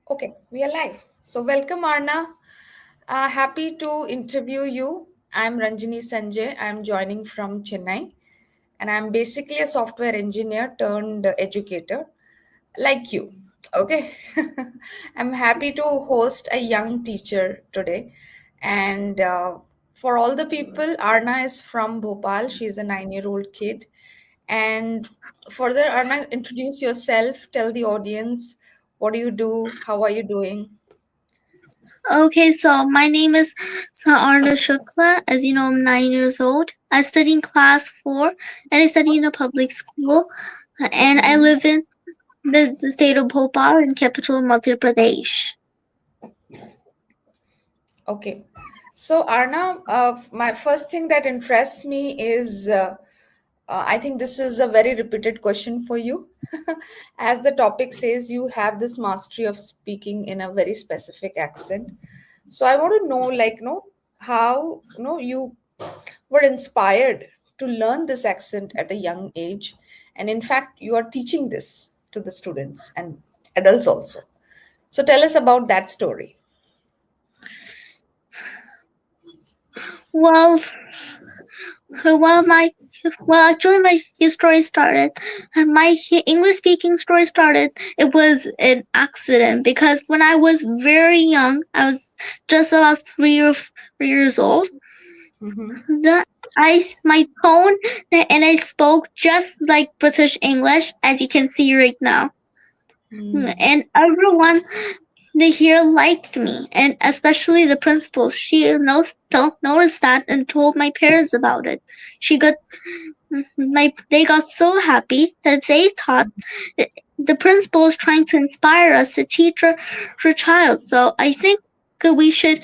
Okay, we are live. So, welcome, Aarna. Happy to interview you. I'm Ranjini Sanjay. I'm joining from Chennai, and I'm basically a software engineer turned educator, like you. Okay, I'm happy to host a young teacher today. And for all the people, Arna is from Bhopal. She's a 9-year-old kid. And further, Arna, introduce yourself. Tell the audience what do you do? How are you doing? Okay, so my name is Aarna Shukla. As you know, I'm 9 years old. I study in class 4 and I study in a public school. And I Mhm. live in the state of Bhopal in capital Madhya Pradesh. Okay. So, Arna, my first thing that interests me is I think this is a very repeated question for you. As the topic says, you have this mastery of speaking in a very specific accent. So, I want to know, how, you were inspired to learn this accent at a young age. And in fact, you are teaching this to the students and adults also. So, tell us about that story. Well, well, my actually, my story started. My English speaking story started. It was an accident because when I was very young, I was just about 3 years old. Mm-hmm. The my tone and I spoke just like British English, as you can see right now. And everyone here liked me, and especially the principal. She noticed that and told my parents about it. She got they got so happy that they thought that the principal was trying to inspire us to teach her child. So I think we should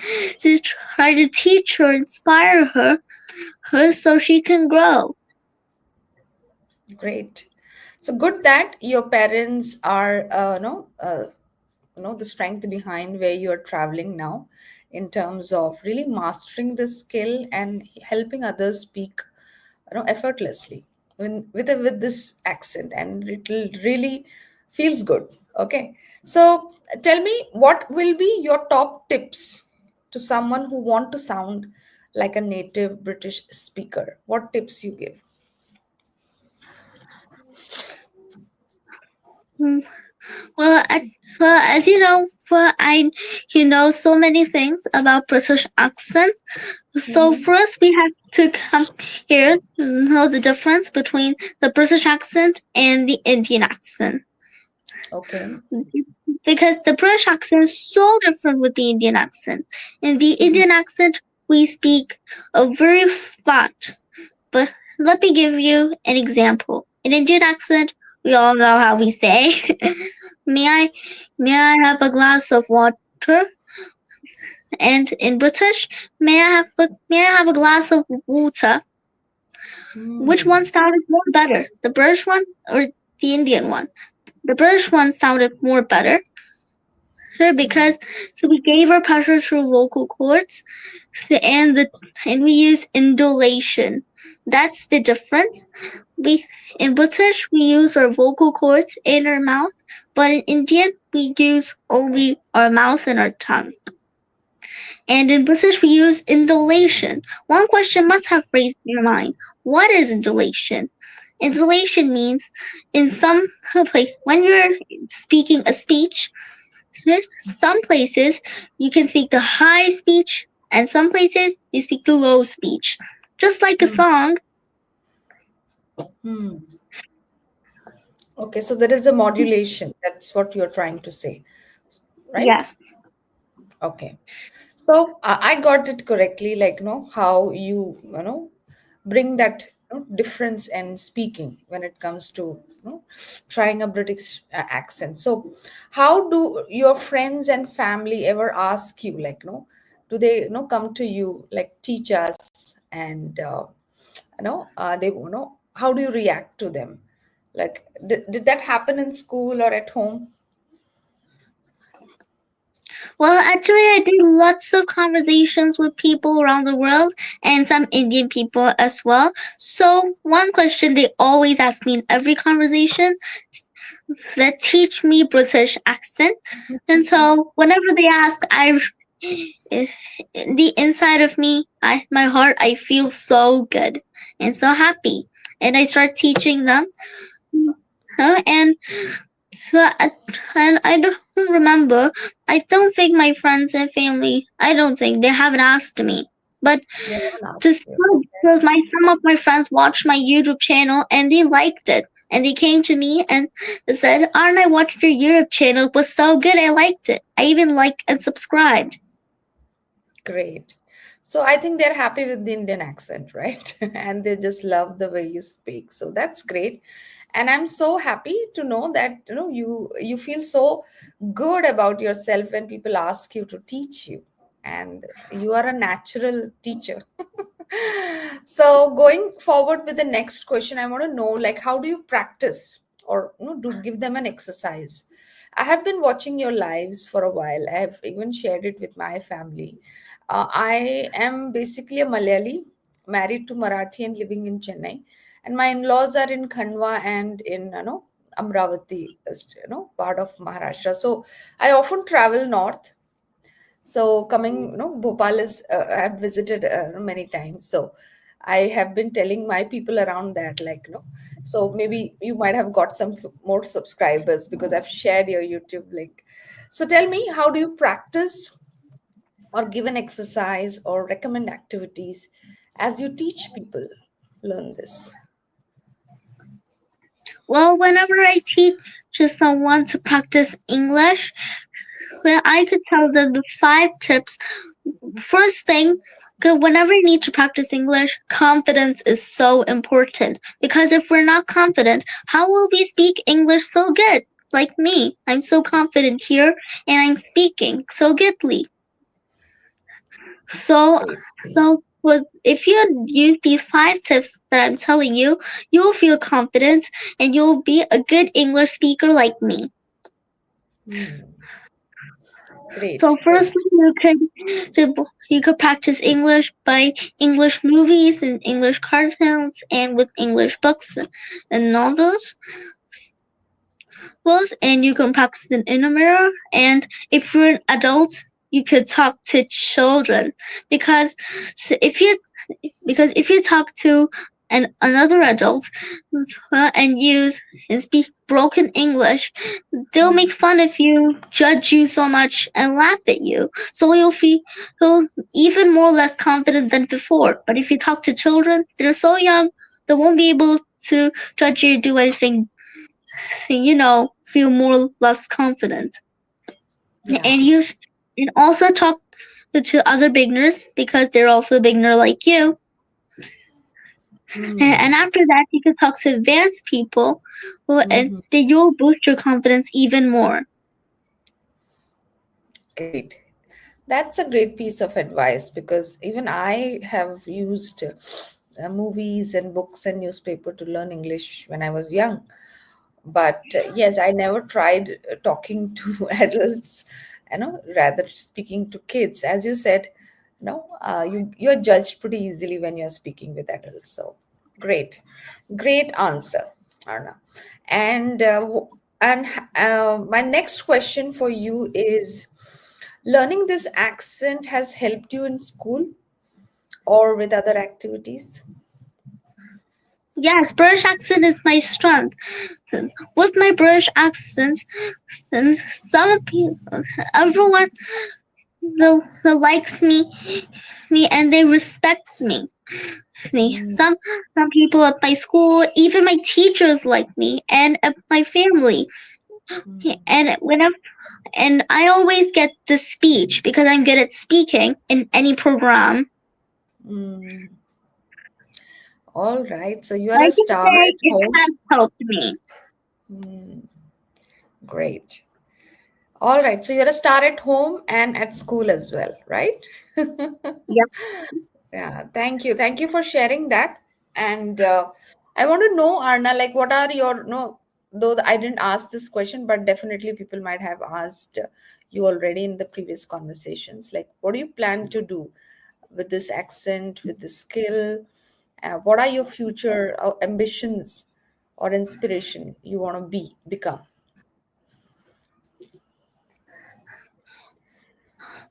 try to teach her, inspire her so she can grow. Great. So good that your parents are, the strength behind where you are traveling now, in terms of really mastering the skill and helping others speak, effortlessly, with this accent, and it will really feels good. Okay. So tell me, what will be your top tips to someone who want to sound like a native British speaker? What tips you give? Mm, Well, as you know, so many things about British accent. So Mm-hmm. first, we have to come here know the difference between the British accent and the Indian accent, Okay. because the British accent is so different with the Indian accent. In the Mhm. Indian accent, we speak a very flat. But let me give you an example. In Indian accent, we all know how we say, "May I, may I have a glass of water?" And in British, may I have a glass of water? Which one Hmm. sounded more better, the British one or the Indian one? The British one sounded more better because so we gave our pressure through vocal cords, and we use indolation. That's the difference. We in British we use our vocal cords in our mouth, but in Indian we use only our mouth and our tongue. And in British we use indolation. One question must have raised in your mind: what is indolation? Indolation means in some like when you're speaking a speech, some places you can speak the high speech, and some places you speak the low speech. Just like a Hmm. song. Hmm. Okay, so there is a modulation. That's what you're trying to say, right? Yes. Okay. So I got it correctly, like, how bring that, difference in speaking when it comes to, trying a British accent. So how do your friends and family ever ask you, like, do they, come to you, like, teach us, and, they, how do you react to them? Like, did that happen in school or at home? Well, actually, I did lots of conversations with people around the world and some Indian people as well. So, one question they always ask me in every conversation that teach me British accent. And so whenever they ask, in the inside of me, my heart, I feel so good and so happy. And I start teaching them. And so, and I don't remember. I don't think my friends and family. I don't think they haven't asked me. But They haven't just asked you. Okay. because some of my friends watched my YouTube channel and they liked it. And they came to me and they said, Arn, I watched your YouTube channel. It was so good. I liked it. I even liked and subscribed. Great. So I think they're happy with the Indian accent, right? And they just love the way you speak. So that's great. And I'm so happy to know that you feel so good about yourself when people ask you to teach you. And you are a natural teacher. So going forward with the next question, I want to know like how do you practice or do give them an exercise? I have been watching your lives for a while. I have even shared it with my family. I am basically a Malayali, married to Marathi and living in Chennai. And my in-laws are in Khandwa and in Amravati, part of Maharashtra. So I often travel north. So coming, Bhopal is I have visited many times. So I have been telling my people around that, like, so maybe you might have got some more subscribers because I've shared your YouTube link. So tell me, how do you practice or give an exercise or recommend activities as you teach people learn this? Well, whenever I teach just someone to practice English, well, I could tell them the 5 tips. First thing, whenever you need to practice English, confidence is so important. Because if we're not confident, how will we speak English so good? Like me, I'm so confident here and I'm speaking so goodly. So, Great. if you use these 5 tips that I'm telling you, you'll feel confident and you'll be a good English speaker like me. Hmm. So Great, great. firstly, you could practice English by English movies and English cartoons and with English books and novels. And you can practice it in a mirror. And if you're an adult, you could talk to children because so if you talk to another adult and use and speak broken English, they'll make fun of you, judge you so much, and laugh at you. So feel even more less confident than before. But if you talk to children, they're so young, they won't be able to judge you, do anything, feel more less confident. Yeah. And and also talk to other beginners because they're also a beginner like you. And Hmm. after that, you can talk to advanced people, and Hmm. then you'll boost your confidence even more. Great. That's a great piece of advice because even I have used movies and books and newspaper to learn English when I was young. But yes, I never tried talking to adults, rather speaking to kids. As you said, you're judged pretty easily when you're speaking with adults. So great answer, Arna. And my next question for you is: learning this accent has helped you in school or with other activities? Yes, British accent is my strength. With my British accent, and everyone that likes me, and they respect me. Mm, Some people at my school, even my teachers like me, and at my family. mm, And whenever and I always get the speech because I'm good at speaking in any program. mm. All right. So you are I a can star say at it home. has helped me. Mm, great. All right. So you're a star at home and at school as well, right? Yep. Yeah. Thank you. Thank you for sharing that. And I want to know, Arna, like, what are your, no, though I didn't ask this question, but definitely people might have asked you already in the previous conversations. Like, what do you plan to do with this accent, with this skill? What are your future ambitions or inspiration you want to become?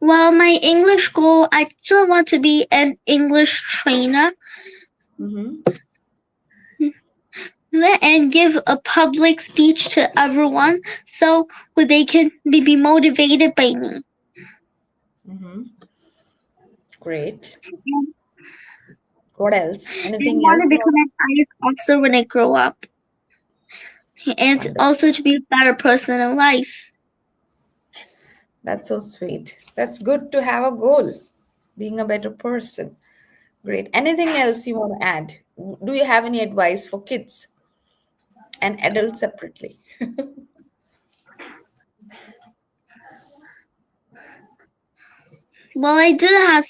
Well, my English goal, I still want to be an English trainer Mm-hmm. and give a public speech to everyone so they can be motivated by me. Mm-hmm. Great. And What else? I Anything want to else you become want? an IS officer when I grow up, and Wonderful. also to be a better person in life. That's so sweet. That's good to have a goal, being a better person. Great. Anything else you want to add? Do you have any advice for kids and adults separately? Well, I do have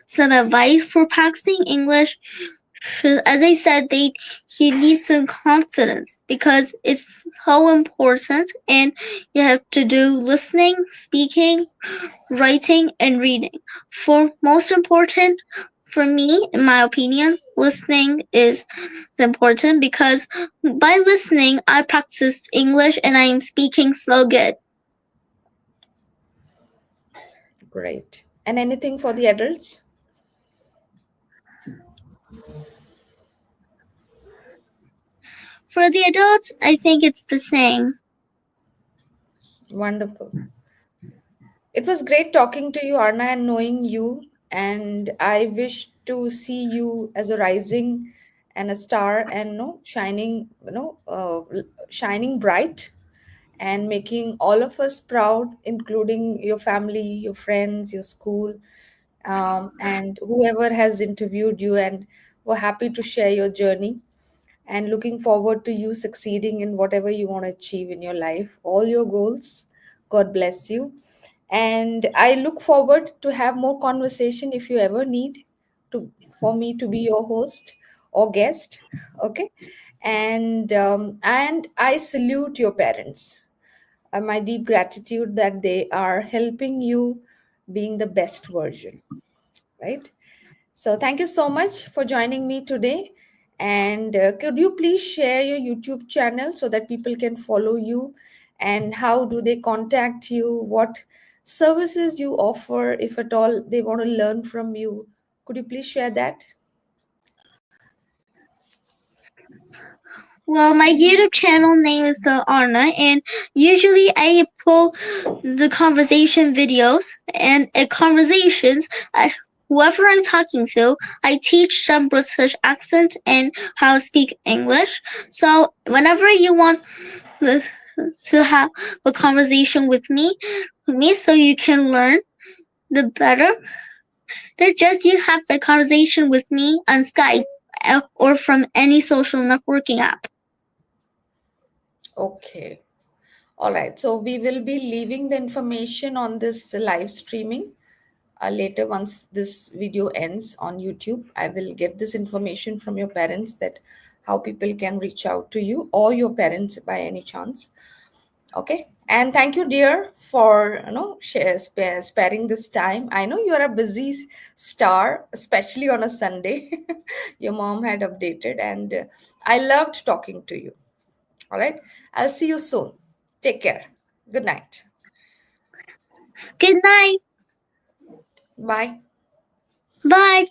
some advice for practicing English. As I said, you need some confidence because it's so important, and you have to do listening, speaking, writing, and reading. For most important, for me, in my opinion, listening is important because by listening, I practice English and I am speaking so good. Great. And anything for the adults? For the adults, I think it's the same. Wonderful. It was great talking to you, Arna, and knowing you. And I wish to see you as a rising and a star and no shining, shining bright and making all of us proud, including your family, your friends, your school, and whoever has interviewed you. And we're happy to share your journey and looking forward to you succeeding in whatever you want to achieve in your life, all your goals. God bless you. And I look forward to have more conversation if you ever need to for me to be your host or guest. Okay. And I salute your parents. My deep gratitude that they are helping you being the best version, right? So thank you so much for joining me today. And could you please share your YouTube channel so that people can follow you? And how do they contact you? What services you offer, if at all they want to learn from you? Could you please share that? Well, my YouTube channel name is the Aarna, and usually I upload the conversation videos and conversations. Whoever I'm talking to, I teach some British accent and how to speak English. So whenever you want the, to have a conversation with me, so you can learn the better. Just you have a conversation with me on Skype or from any social networking app. Okay. All right. So we will be leaving the information on this live streaming later once this video ends on YouTube. I will get this information from your parents that how people can reach out to you or your parents by any chance. Okay. And thank you, dear, for sparing this time. I know you're a busy star, especially on a Sunday. Your mom had updated, and I loved talking to you. All right. I'll see you soon. Take care. Good night. Good night. Bye. Bye.